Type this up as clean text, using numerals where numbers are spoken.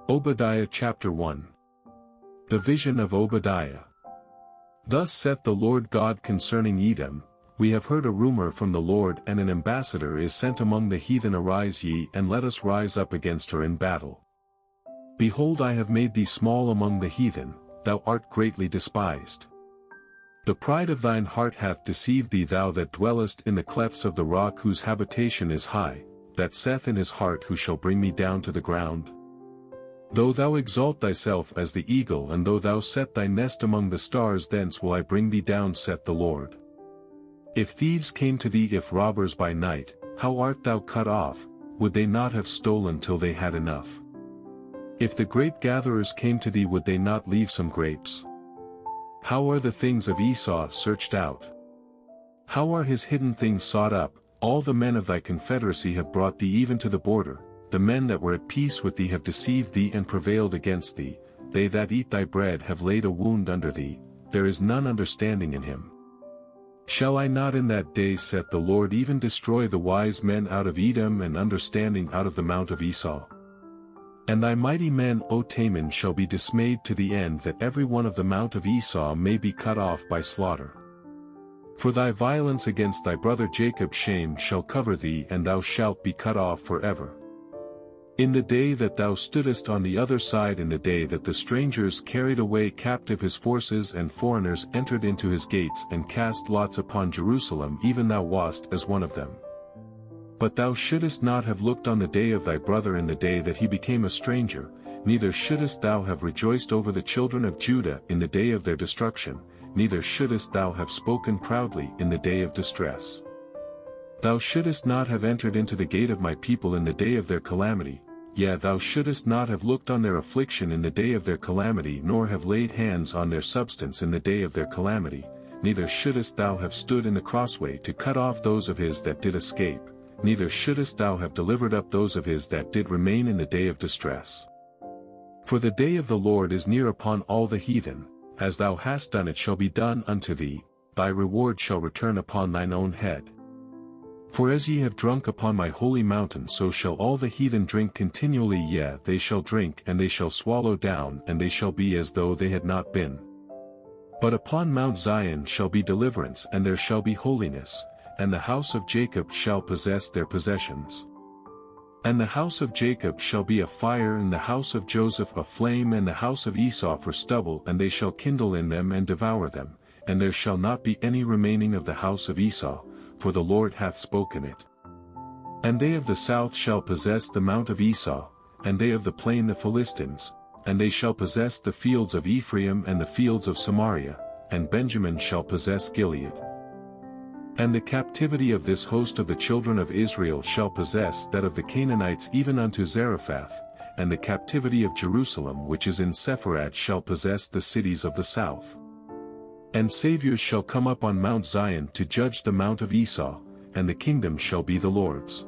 Obadiah chapter 1. The vision of Obadiah. Thus saith the Lord God concerning Edom, We have heard a rumor from the Lord, and an ambassador is sent among the heathen. Arise ye, and let us rise up against her in battle. Behold, I have made thee small among the heathen, thou art greatly despised. The pride of thine heart hath deceived thee, thou that dwellest in the clefts of the rock, whose habitation is high, that saith in his heart, Who shall bring me down to the ground? Though thou exalt thyself as the eagle, and though thou set thy nest among the stars, thence will I bring thee down, saith the Lord. If thieves came to thee, if robbers by night, how art thou cut off? Would they not have stolen till they had enough? If the grape gatherers came to thee, would they not leave some grapes? How are the things of Esau searched out? How are his hidden things sought up? All the men of thy confederacy have brought thee even to the border. The men that were at peace with thee have deceived thee and prevailed against thee. They that eat thy bread have laid a wound under thee. There is none understanding in him. Shall I not in that day, saith the Lord, even destroy the wise men out of Edom, and understanding out of the mount of Esau? And thy mighty men, O Taman, shall be dismayed to the end that every one of the mount of Esau may be cut off by slaughter. For thy violence against thy brother Jacob shame shall cover thee, and thou shalt be cut off forever. In the day that thou stoodest on the other side, in the day that the strangers carried away captive his forces, and foreigners entered into his gates and cast lots upon Jerusalem, even thou wast as one of them. But thou shouldest not have looked on the day of thy brother in the day that he became a stranger, neither shouldest thou have rejoiced over the children of Judah in the day of their destruction, neither shouldest thou have spoken proudly in the day of distress. Thou shouldest not have entered into the gate of my people in the day of their calamity. Yea, thou shouldest not have looked on their affliction in the day of their calamity, nor have laid hands on their substance in the day of their calamity, neither shouldest thou have stood in the crossway to cut off those of his that did escape, neither shouldest thou have delivered up those of his that did remain in the day of distress. For the day of the Lord is near upon all the heathen, as thou hast done it shall be done unto thee, thy reward shall return upon thine own head. For as ye have drunk upon my holy mountain, so shall all the heathen drink continually. Yea, they shall drink, and they shall swallow down, and they shall be as though they had not been. But upon Mount Zion shall be deliverance, and there shall be holiness, and the house of Jacob shall possess their possessions. And the house of Jacob shall be a fire, and the house of Joseph a flame, and the house of Esau for stubble, and they shall kindle in them and devour them, and there shall not be any remaining of the house of Esau, for the Lord hath spoken it. And they of the south shall possess the mount of Esau, and they of the plain the Philistines, and they shall possess the fields of Ephraim and the fields of Samaria, and Benjamin shall possess Gilead. And the captivity of this host of the children of Israel shall possess that of the Canaanites even unto Zarephath, and the captivity of Jerusalem which is in Sepharad shall possess the cities of the south. And saviors shall come up on Mount Zion to judge the mount of Esau, and the kingdom shall be the Lord's.